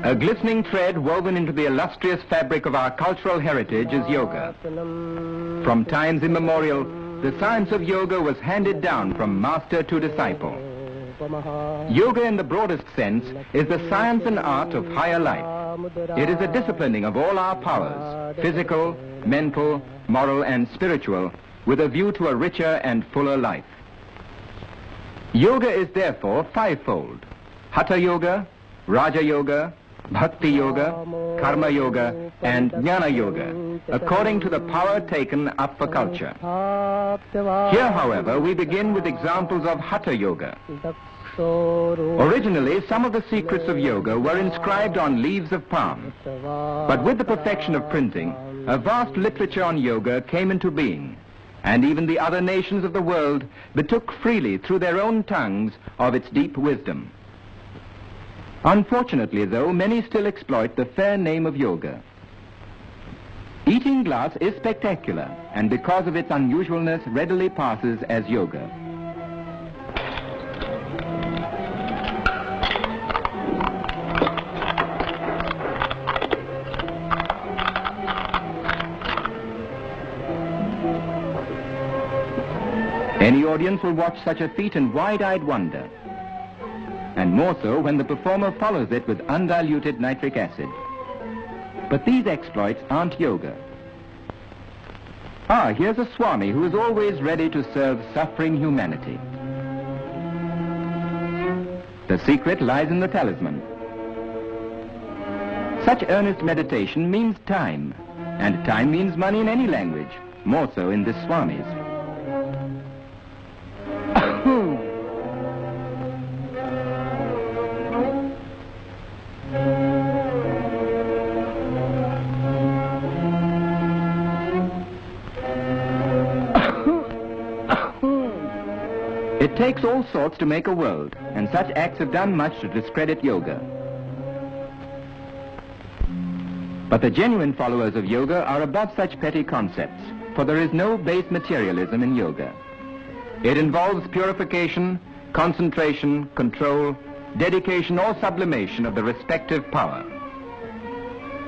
A glistening thread woven into the illustrious fabric of our cultural heritage is yoga. From times immemorial, the science of yoga was handed down from master to disciple. Yoga in the broadest sense is the science and art of higher life. It is a disciplining of all our powers, physical, mental, moral and spiritual, with a view to a richer and fuller life. Yoga is therefore fivefold: Hatha Yoga, Raja Yoga, Bhakti Yoga, Karma Yoga and Jnana Yoga, according to the power taken up for culture. Here, however, we begin with examples of Hatha Yoga. Originally, some of the secrets of yoga were inscribed on leaves of palm. But with the perfection of printing, a vast literature on yoga came into being, and even the other nations of the world betook freely through their own tongues of its deep wisdom. Unfortunately, though, many still exploit the fair name of yoga. Eating glass is spectacular, and because of its unusualness readily passes as yoga. Any audience will watch such a feat in wide-eyed wonder, and more so when the performer follows it with undiluted nitric acid. But these exploits aren't yoga. Here's a Swami who is always ready to serve suffering humanity. The secret lies in the talisman. Such earnest meditation means time, and time means money in any language, more so in this Swami's. It takes all sorts to make a world, and such acts have done much to discredit yoga. But the genuine followers of yoga are above such petty concepts, for there is no base materialism in yoga. It involves purification, concentration, control, dedication or sublimation of the respective power.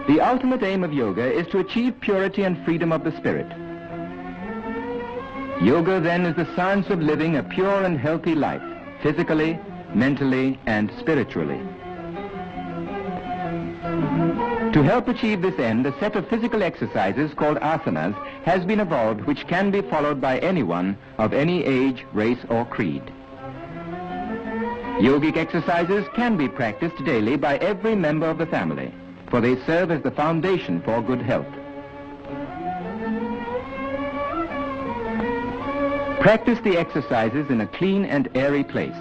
The ultimate aim of yoga is to achieve purity and freedom of the spirit. Yoga, then, is the science of living a pure and healthy life, physically, mentally, and spiritually. To help achieve this end, a set of physical exercises called asanas has been evolved, which can be followed by anyone of any age, race, or creed. Yogic exercises can be practiced daily by every member of the family, for they serve as the foundation for good health. Practice the exercises in a clean and airy place.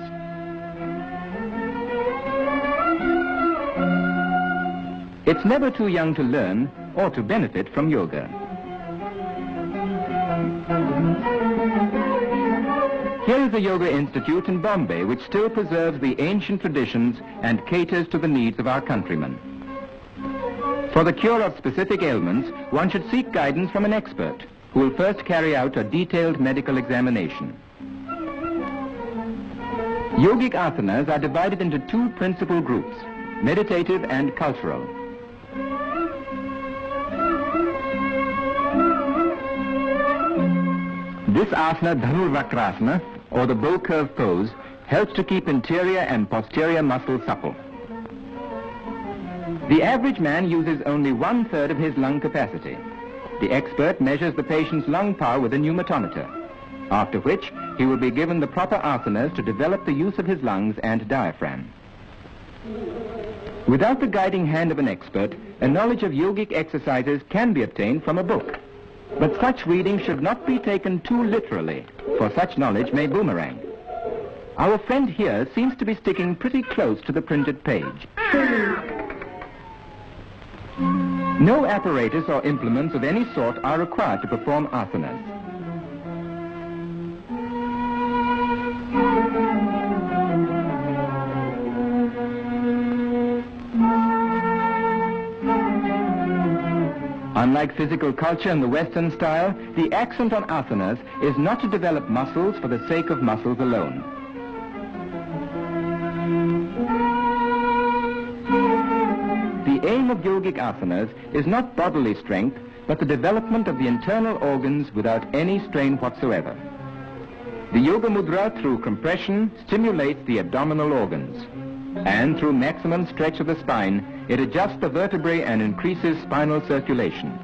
It's never too young to learn or to benefit from yoga. Here is a yoga institute in Bombay which still preserves the ancient traditions and caters to the needs of our countrymen. For the cure of specific ailments, one should seek guidance from an expert who will first carry out a detailed medical examination. Yogic asanas are divided into two principal groups, meditative and cultural. This asana, Dhanurvakrasana, or the bow curve pose, helps to keep interior and posterior muscles supple. The average man uses only 1/3 of his lung capacity. The expert measures the patient's lung power with a pneumatometer, after which he will be given the proper asanas to develop the use of his lungs and diaphragm. Without the guiding hand of an expert, a knowledge of yogic exercises can be obtained from a book. But such reading should not be taken too literally, for such knowledge may boomerang. Our friend here seems to be sticking pretty close to the printed page. No apparatus or implements of any sort are required to perform asanas. Unlike physical culture in the Western style, the accent on asanas is not to develop muscles for the sake of muscles alone. The aim of yogic asanas is not bodily strength, but the development of the internal organs without any strain whatsoever. The yoga mudra, through compression, stimulates the abdominal organs, and through maximum stretch of the spine, it adjusts the vertebrae and increases spinal circulation.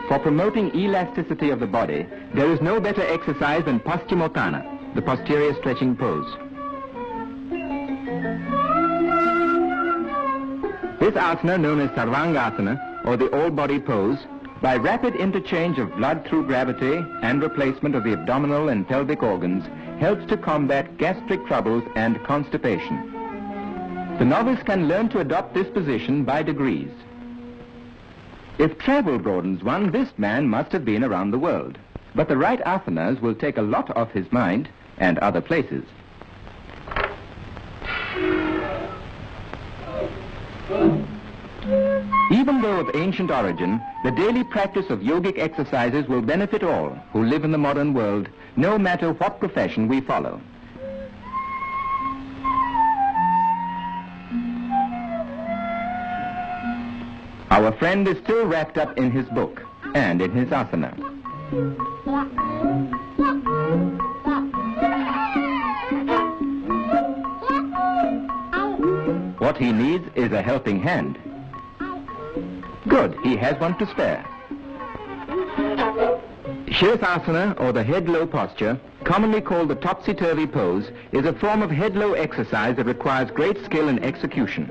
For promoting elasticity of the body, there is no better exercise than Paschimotthana, the posterior stretching pose. This asana, known as Sarvangasana, or the all-body pose, by rapid interchange of blood through gravity and replacement of the abdominal and pelvic organs, helps to combat gastric troubles and constipation. The novice can learn to adopt this position by degrees. If travel broadens one, this man must have been around the world. But the right asanas will take a lot off his mind and other places. Even though of ancient origin, the daily practice of yogic exercises will benefit all who live in the modern world, no matter what profession we follow. Our friend is still wrapped up in his book and in his asana. What he needs is a helping hand. Good, he has one to spare. Shirsasana, or the head-low posture, commonly called the topsy-turvy pose, is a form of head-low exercise that requires great skill in execution.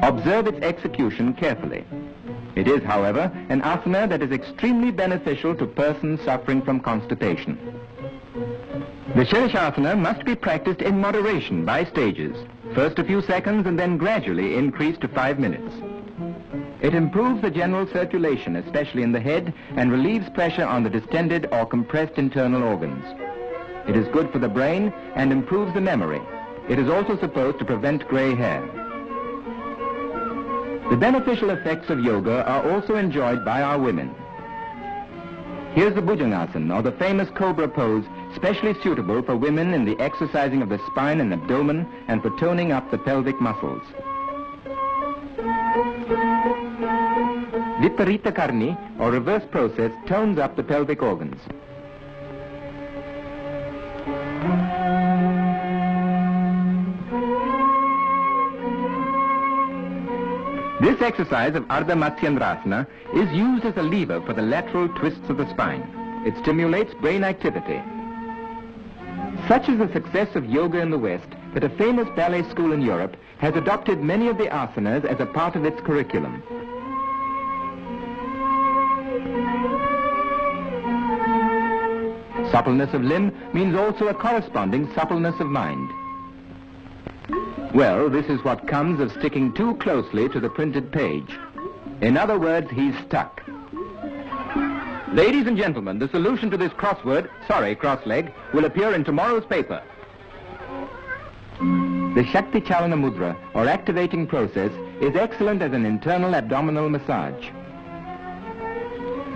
Observe its execution carefully. It is, however, an asana that is extremely beneficial to persons suffering from constipation. The Shirshasana must be practiced in moderation by stages, first a few seconds and then gradually increased to 5 minutes. It improves the general circulation, especially in the head, and relieves pressure on the distended or compressed internal organs. It is good for the brain and improves the memory. It is also supposed to prevent gray hair. The beneficial effects of yoga are also enjoyed by our women. Here's the Bhujangasana, or the famous cobra pose, specially suitable for women in the exercising of the spine and abdomen and for toning up the pelvic muscles. Viparita Karni, or reverse process, tones up the pelvic organs. This exercise of Ardha Matsyendrasana is used as a lever for the lateral twists of the spine. It stimulates brain activity. Such is the success of yoga in the West that a famous ballet school in Europe has adopted many of the asanas as a part of its curriculum. Suppleness of limb means also a corresponding suppleness of mind. Well, this is what comes of sticking too closely to the printed page. In other words, he's stuck. Ladies and gentlemen, the solution to this crossword, sorry, cross-leg, will appear in tomorrow's paper. The Shakti Chalana Mudra, or activating process, is excellent as an internal abdominal massage.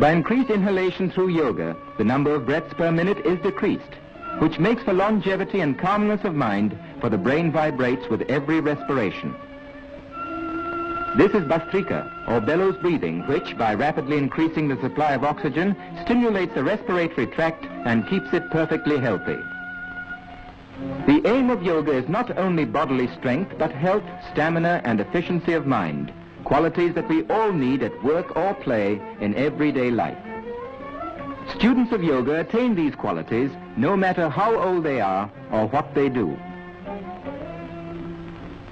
By increased inhalation through yoga, the number of breaths per minute is decreased, which makes for longevity and calmness of mind, for the brain vibrates with every respiration. This is Bhastrika, or bellows breathing, which, by rapidly increasing the supply of oxygen, stimulates the respiratory tract and keeps it perfectly healthy. The aim of yoga is not only bodily strength, but health, stamina, and efficiency of mind, qualities that we all need at work or play in everyday life. Students of yoga attain these qualities no matter how old they are or what they do.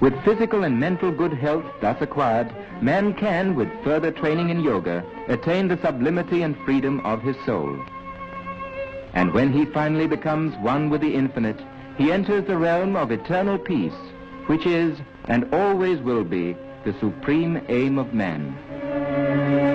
With physical and mental good health thus acquired, man can, with further training in yoga, attain the sublimity and freedom of his soul. And when he finally becomes one with the infinite, he enters the realm of eternal peace, which is and always will be the supreme aim of man.